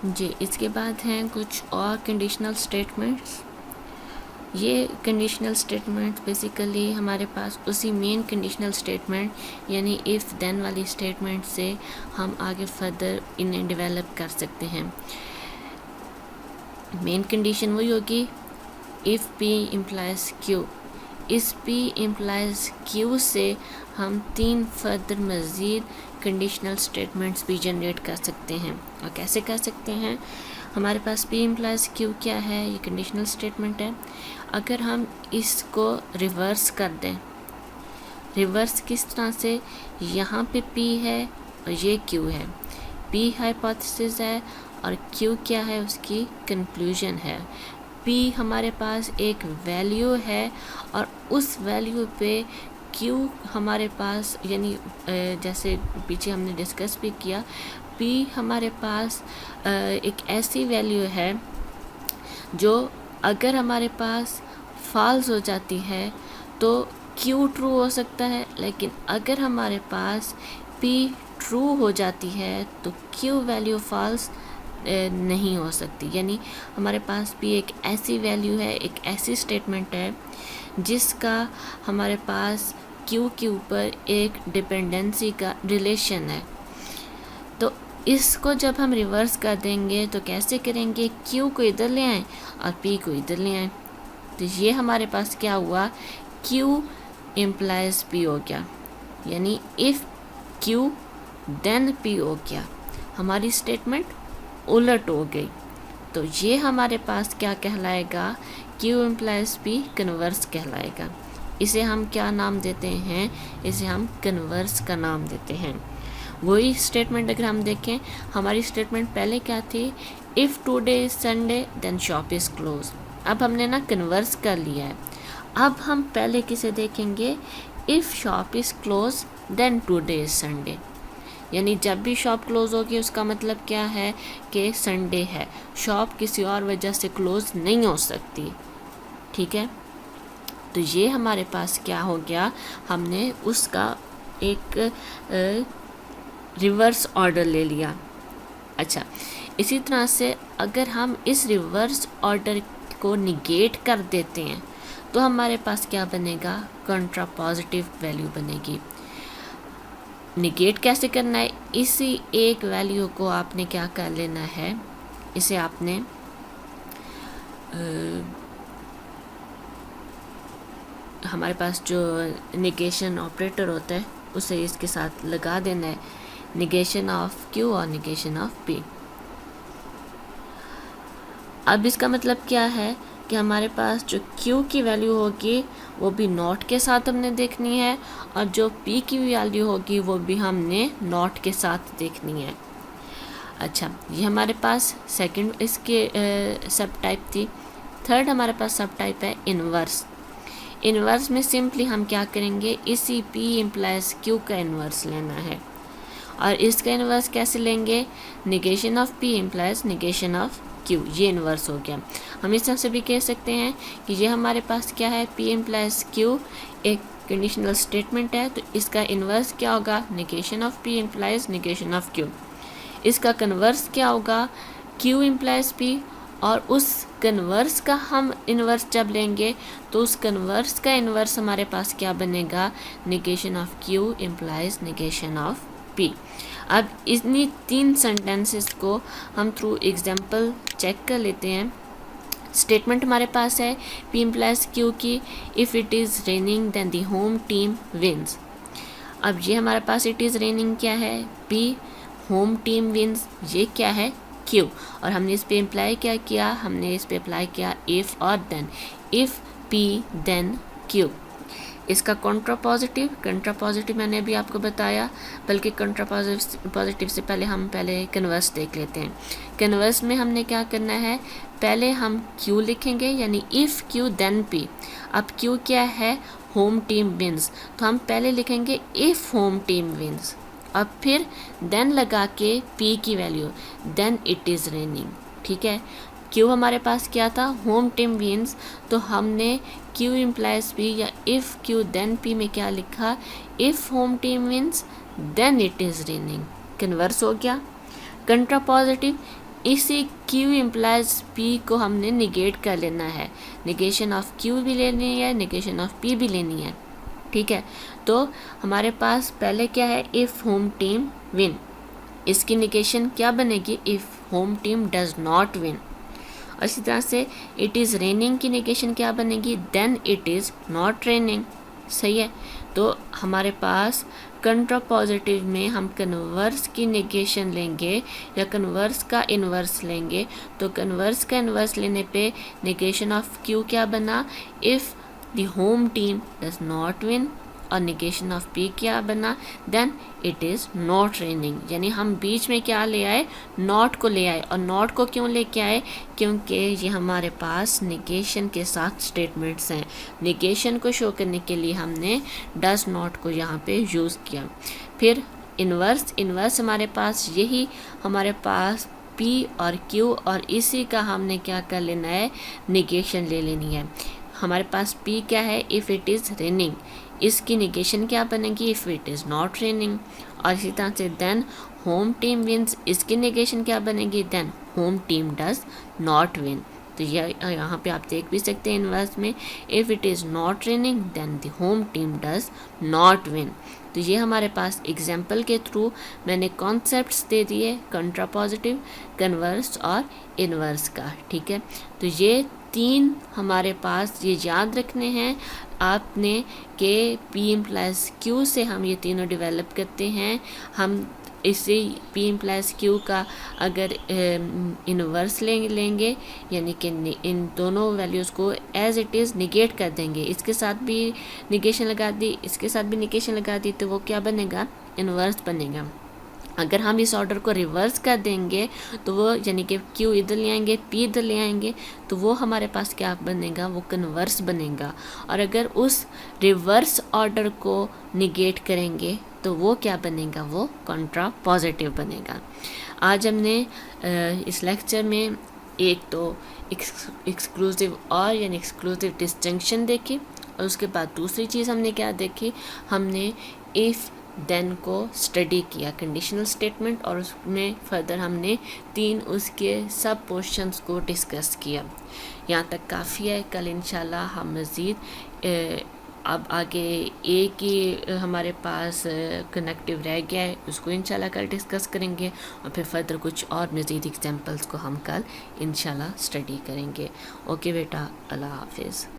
जी, इसके बाद हैं कुछ और कंडीशनल स्टेटमेंट्स। ये कंडीशनल स्टेटमेंट बेसिकली हमारे पास उसी मेन कंडीशनल स्टेटमेंट यानी इफ़ देन वाली स्टेटमेंट से हम आगे फर्दर इन्हें डेवलप कर सकते हैं। मेन कंडीशन वही होगी इफ़ P इम्प्लाइज Q। इस P इम्प्लाइज Q से हम 3 फर्दर मज़ीद कंडीशनल स्टेटमेंट्स भी जनरेट कर सकते हैं। और कैसे कर सकते हैं? हमारे पास P इम्प्लाइज Q क्या है, ये कंडीशनल स्टेटमेंट है। अगर हम इसको रिवर्स कर दें, रिवर्स किस तरह से, यहाँ पे P है और ये Q है। P हाइपोथेसिस है और Q क्या है, उसकी कंक्लूजन है। P हमारे पास एक वैल्यू है और उस वैल्यू पे Q हमारे पास यानी जैसे पीछे हमने डिस्कस भी किया, P हमारे पास एक ऐसी वैल्यू है जो अगर हमारे पास फॉल्स हो जाती है तो Q ट्रू हो सकता है, लेकिन अगर हमारे पास P ट्रू हो जाती है तो Q वैल्यू फॉल्स नहीं हो सकती। यानी हमारे पास भी एक ऐसी वैल्यू है, एक ऐसी स्टेटमेंट है जिसका हमारे पास Q के ऊपर एक डिपेंडेंसी का रिलेशन है। तो इसको जब हम रिवर्स कर देंगे तो कैसे करेंगे, Q को इधर ले आएँ और P को इधर ले आएँ। तो ये हमारे पास क्या हुआ, Q इम्प्लाइज P हो गया, यानी इफ़ Q देन P हो गया। हमारी स्टेटमेंट उलट हो गई। तो ये हमारे पास क्या कहलाएगा, Q इम्प्लाइज P कन्वर्स कहलाएगा। इसे हम क्या नाम देते हैं, इसे हम कन्वर्स का नाम देते हैं। वही स्टेटमेंट अगर हम देखें, हमारी स्टेटमेंट पहले क्या थी, if today is Sunday then shop is close. अब हमने ना कन्वर्स कर लिया है। अब हम पहले किसे देखेंगे, if shop is close then today is Sunday. यानी जब भी शॉप क्लोज़ होगी उसका मतलब क्या है कि संडे है, शॉप किसी और वजह से क्लोज़ नहीं हो सकती। ठीक है, तो ये हमारे पास क्या हो गया, हमने उसका एक रिवर्स ऑर्डर ले लिया। अच्छा, इसी तरह से अगर हम इस रिवर्स ऑर्डर को निगेट कर देते हैं तो हमारे पास क्या बनेगा, कंट्रा पॉजिटिव वैल्यू बनेगी। निगेट कैसे करना है, इसी एक वैल्यू को आपने क्या कर लेना है, इसे आपने हमारे पास जो निगेशन ऑपरेटर होता है उसे इसके साथ लगा देना है, निगेशन ऑफ Q और निगेशन ऑफ P। अब इसका मतलब क्या है कि हमारे पास जो Q की वैल्यू होगी वो भी नॉट के साथ हमने देखनी है और जो P की वैल्यू होगी वो भी हमने नॉट के साथ देखनी है। अच्छा, ये हमारे पास सेकंड इसके सब टाइप थी। थर्ड हमारे पास सब टाइप है इन्वर्स। इन्वर्स में सिंपली हम क्या करेंगे, इसी P इम्प्लाइज Q का इन्वर्स लेना है और इसका इन्वर्स कैसे लेंगे, negation of P implies negation of Q। ये इन्वर्स हो गया। हम इस तरह से भी कह सकते हैं कि ये हमारे पास क्या है, P इम्प्लाइज Q एक कंडीशनल स्टेटमेंट है, तो इसका इन्वर्स क्या होगा, negation of P implies negation of Q। इसका कन्वर्स क्या होगा, Q इम्प्लाइज P, और उस कन्वर्स का हम इन्वर्स जब लेंगे तो उस कन्वर्स का इन्वर्स हमारे पास क्या बनेगा, negation of Q implies negation of P। अब इन्हीं 3 सेंटेंसेस को हम थ्रू एग्जाम्पल चेक कर लेते हैं। स्टेटमेंट हमारे पास है P इम्प्लाइज Q की, if it is raining then the home team wins. अब ये हमारे पास इट इज़ रेनिंग क्या है, P, होम टीम विंस ये क्या है, Q, और हमने इस पे अप्लाई क्या किया, हमने इस पे अप्लाई किया इफ़ और then, if P then Q। इसका कंट्रा पॉजिटिव मैंने अभी आपको बताया, बल्कि कंट्रा पॉजिटिव से पहले हम कन्वर्स देख लेते हैं। कन्वर्स में हमने क्या करना है, पहले हम Q लिखेंगे यानी इफ़ Q देन P। अब Q क्या है, होम टीम विंस, तो हम पहले लिखेंगे इफ़ होम टीम विंस, अब फिर देन लगा के P की value, then it is raining. ठीक है, Q हमारे पास क्या था, होम टीम विंस, तो हमने Q इम्प्लाइज P या इफ़ Q देन P में क्या लिखा, if home team wins then it is raining. Converse हो गया। कंट्रा पॉजिटिव, इसी Q इम्प्लाइज P को हमने निगेट कर लेना है, निगेशन ऑफ Q भी लेनी है, निगेशन ऑफ P भी लेनी है, ठीक है। तो हमारे पास पहले क्या है, इफ़ होम टीम विन, इसकी निगेशन क्या बनेगी, if home team does not win. और इसी तरह से इट इज़ रेनिंग की निगेशन क्या बनेगी, then it is not raining, सही है। तो हमारे पास कंट्रापॉजिटिव में हम कन्वर्स की निगेशन लेंगे या कन्वर्स का इन्वर्स लेंगे, तो कन्वर्स का इन्वर्स लेने पे निगेशन ऑफ क्यू क्या बना, if the home team does not win, और निगेशन ऑफ पी क्या बना, then it is not raining. यानी हम बीच में क्या ले आए, नॉट को ले आए। और नॉट को क्यों लेके आए, क्योंकि ये हमारे पास निगेशन के साथ स्टेटमेंट्स हैं। निगेशन को शो करने के लिए हमने डज नॉट को यहाँ पे यूज़ किया। फिर इन्वर्स हमारे पास यही, हमारे पास P और Q, और इसी का हमने क्या कर लेना है, निगेशन ले लेनी है। हमारे पास P क्या है, इफ़ इट इज़ रेनिंग, इसकी निगेशन क्या बनेगी, if it is not raining. और इसी तरह से देन होम टीम विंस, इसकी निगेशन क्या बनेगी, then home team does not win. तो यहाँ पे आप देख भी सकते हैं इन्वर्स में, if it is not raining then the home team does not win. तो ये हमारे पास एग्जाम्पल के थ्रू मैंने कॉन्सेप्ट्स दे दिए कंट्रापॉजिटिव, कन्वर्स और इन्वर्स का, ठीक है। तो ये तीन हमारे पास ये याद रखने हैं आपने कि P इम्प्लाइज Q से हम ये तीनों डेवलप करते हैं। हम इसे P इम्प्लाइज Q का अगर इन्वर्स लेंगे यानी कि इन दोनों वैल्यूज़ को एज इट इज़ निगेट कर देंगे, इसके साथ भी निगेशन लगा दी, इसके साथ भी निगेशन लगा दी, तो वो क्या बनेगा, इन्वर्स बनेगा। अगर हम इस ऑर्डर को रिवर्स कर देंगे तो वो यानी कि Q इधर ले आएंगे, P इधर ले आएंगे, तो वो हमारे पास क्या बनेगा, वो कन्वर्स बनेगा। और अगर उस रिवर्स ऑर्डर को निगेट करेंगे तो वो क्या बनेगा, वो कंट्रा पॉजिटिव बनेगा। आज हमने इस लेक्चर में एक तो एक्सक्लूसिव और यानी एक्सक्लूसिव डिस्टिंक्शन देखी, और उसके बाद दूसरी चीज़ हमने क्या देखी, हमने इफ़ देन को स्टडी किया, कंडीशनल स्टेटमेंट, और उसमें फर्दर हमने तीन उसके सब पोर्शंस को डिस्कस किया। यहाँ तक काफ़ी है। कल इंशाल्लाह हम मज़ीद अब आगे एक ही हमारे पास कनेक्टिव रह गया है, उसको इंशाल्लाह कल डिस्कस करेंगे, और फिर फर्दर कुछ और मज़ीद एग्जांपल्स को हम कल इंशाल्लाह स्टडी करेंगे। ओके बेटा, अल्लाह हाफिज़।